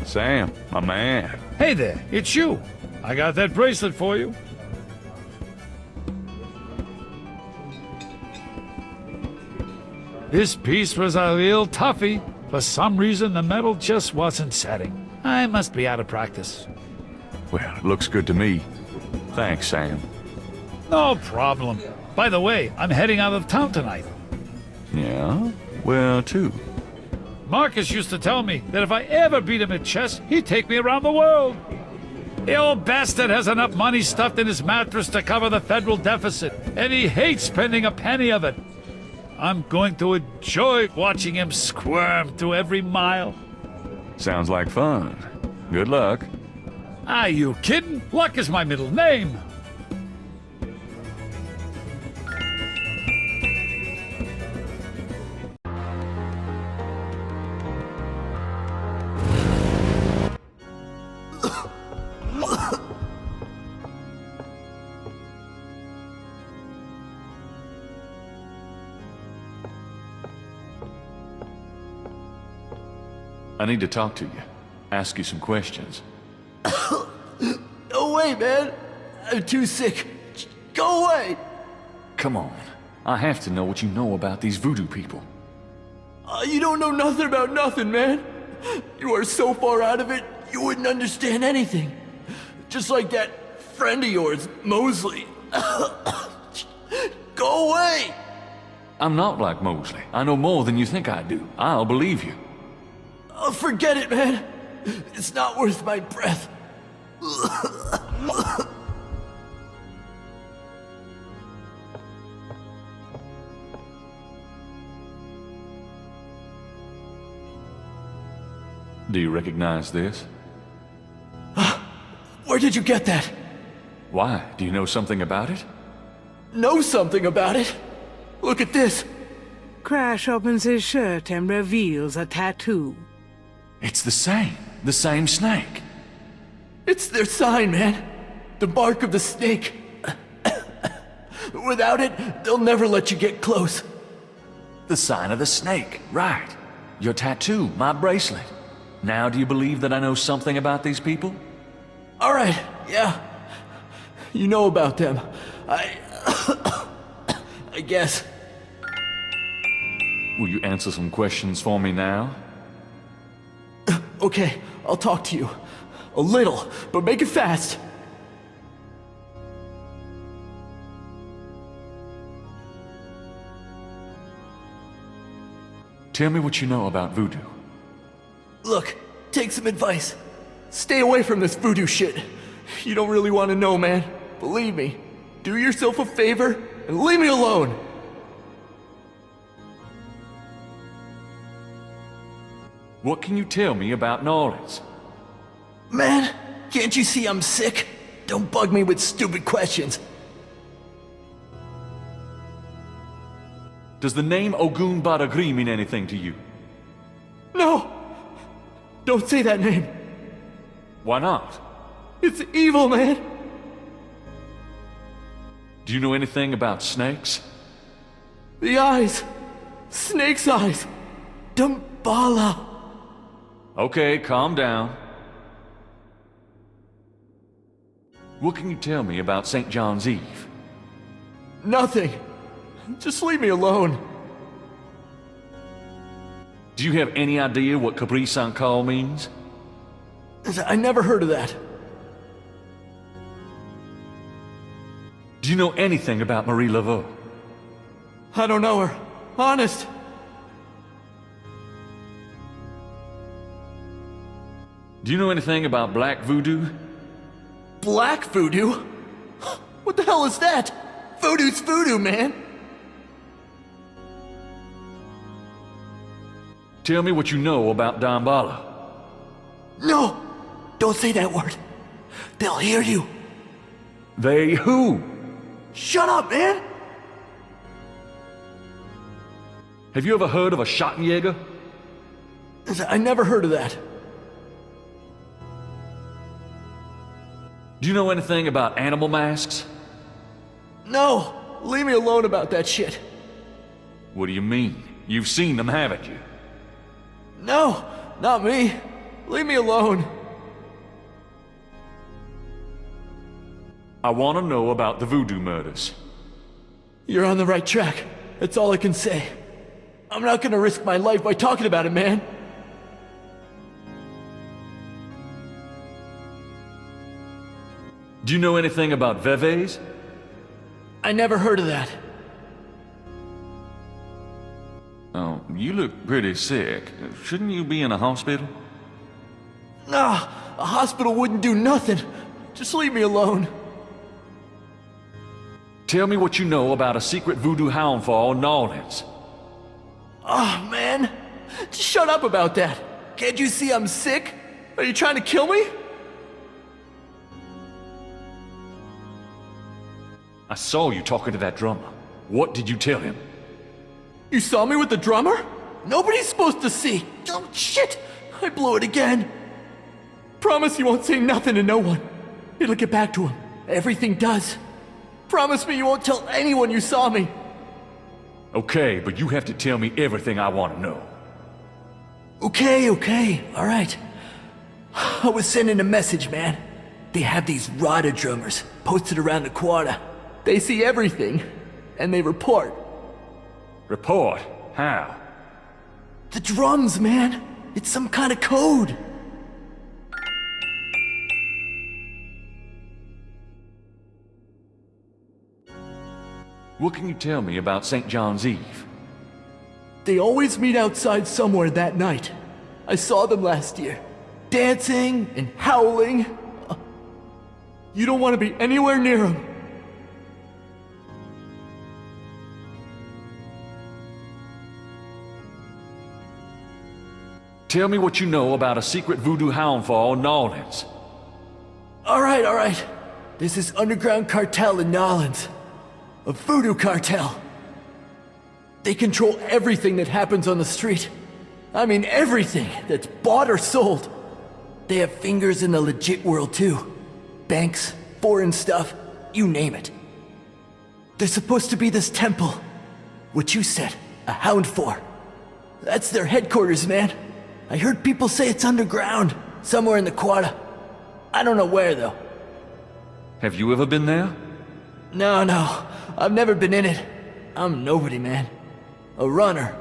Sam, my man. Hey there, it's you. I got that bracelet for you. This piece was a real toughie. For some reason, the metal just wasn't setting. I must be out of practice. Well, it looks good to me. Thanks, Sam. No problem. By the way, I'm heading out of town tonight. Yeah? Where to? Marcus used to tell me that if I ever beat him at chess, he'd take me around the world. The old bastard has enough money stuffed in his mattress to cover the federal deficit, and he hates spending a penny of it. I'm going to enjoy watching him squirm through every mile. Sounds like fun. Good luck. Are you kidding? Luck is my middle name. I need to talk to you. Ask you some questions. No way, man. I'm too sick. Go away. Come on. I have to know what you know about these voodoo people. You don't know nothing about nothing, man. You are so far out of it, you wouldn't understand anything. Just like that friend of yours, Mosley. Go away. I'm not like Mosley. I know more than you think I do. I'll believe you. Oh, forget it, man. It's not worth my breath. Do you recognize this? Where did you get that? Why? Do you know something about it? Know something about it? Look at this. Crash opens his shirt and reveals a tattoo. It's the same snake. It's their sign, man. The bark of the snake. Without it, they'll never let you get close. The sign of the snake, right. Your tattoo, my bracelet. Now do you believe that I know something about these people? Alright, yeah. You know about them. I guess. Will you answer some questions for me now? Okay, I'll talk to you. A little, but make it fast. Tell me what you know about voodoo. Look, take some advice. Stay away from this voodoo shit. You don't really want to know, man. Believe me. Do yourself a favor and leave me alone. What can you tell me about New Orleans? Man, can't you see I'm sick? Don't bug me with stupid questions. Does the name Ogun Badagri mean anything to you? No! Don't say that name. Why not? It's evil, man. Do you know anything about snakes? The eyes. Snake's eyes. Damballa. Okay, calm down. What can you tell me about St. John's Eve? Nothing. Just leave me alone. Do you have any idea what Capri Saint-Call means? I never heard of that. Do you know anything about Marie Laveau? I don't know her. Honest. Do you know anything about black voodoo? Black voodoo? What the hell is that? Voodoo's voodoo, man. Tell me what you know about Damballa. No! Don't say that word. They'll hear you. They who? Shut up, man! Have you ever heard of a Schottenjäger? I never heard of that. Do you know anything about animal masks? No! Leave me alone about that shit. What do you mean? You've seen them, haven't you? No, not me. Leave me alone. I want to know about the voodoo murders. You're on the right track. That's all I can say. I'm not gonna risk my life by talking about it, man. Do you know anything about Veves? I never heard of that. Oh, you look pretty sick. Shouldn't you be in a hospital? Nah, a hospital wouldn't do nothing. Just leave me alone. Tell me what you know about a secret voodoo hound fall in New Orleans. Oh, man. Just shut up about that. Can't you see I'm sick? Are you trying to kill me? I saw you talking to that drummer. What did you tell him? You saw me with the drummer? Nobody's supposed to see. Oh, shit! I blew it again. Promise you won't say nothing to no one. It'll get back to him. Everything does. Promise me you won't tell anyone you saw me. Okay, but you have to tell me everything I want to know. Okay, all right. I was sending a message, man. They have these Rada drummers posted around the quarter. They see everything, and they report. Report? How? The drums, man. It's some kind of code. What can you tell me about St. John's Eve? They always meet outside somewhere that night. I saw them last year. Dancing and howling. You don't want to be anywhere near them. Tell me what you know about a secret voodoo hound fall in New Orleans. All right. There's this underground cartel in New Orleans. A voodoo cartel. They control everything that happens on the street. I mean everything that's bought or sold. They have fingers in the legit world too. Banks, foreign stuff, you name it. There's supposed to be this temple. What you said, a hound for. That's their headquarters, man. I heard people say it's underground, somewhere in the quarter. I don't know where, though. Have you ever been there? No, I've never been in it. I'm nobody, man. A runner.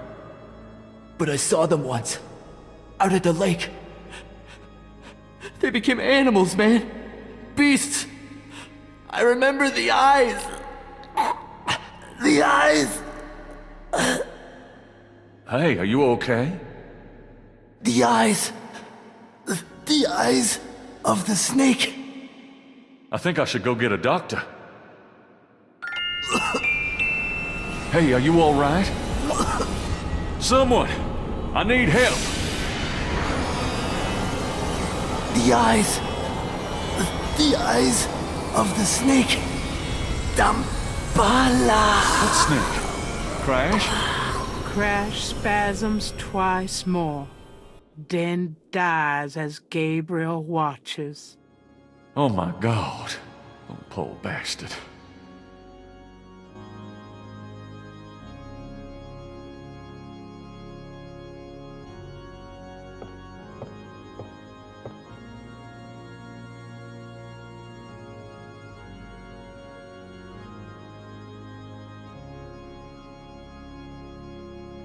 But I saw them once. Out at the lake. They became animals, man. Beasts. I remember the eyes. The eyes. Hey, are you okay? The eyes. The eyes of the snake. I think I should go get a doctor. Hey, are you all right? Someone! I need help! The eyes. The eyes of the snake. Dambala. What snake? Crash? Crash spasms twice more, then dies as Gabriel watches. Oh my God. Oh, poor bastard.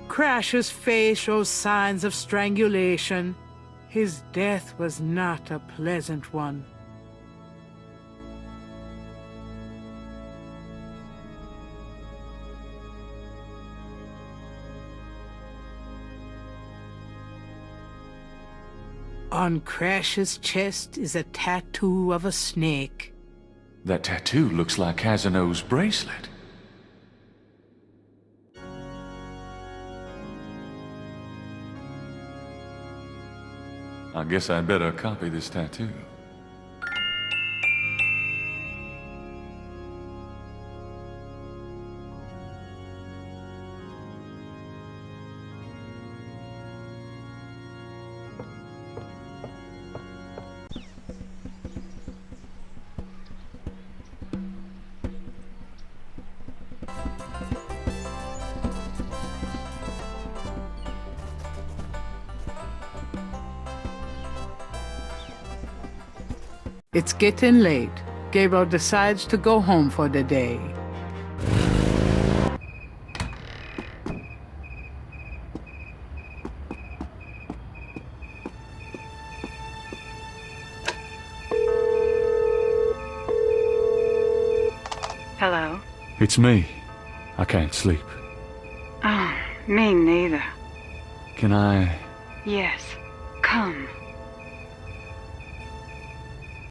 Crash's face shows signs of strangulation. His death was not a pleasant one. On Crash's chest is a tattoo of a snake. That tattoo looks like Casino's bracelet. I guess I'd better copy this tattoo. It's getting late. Gabriel decides to go home for the day. Hello? It's me. I can't sleep. Oh, me neither. Can I... Yes. Come.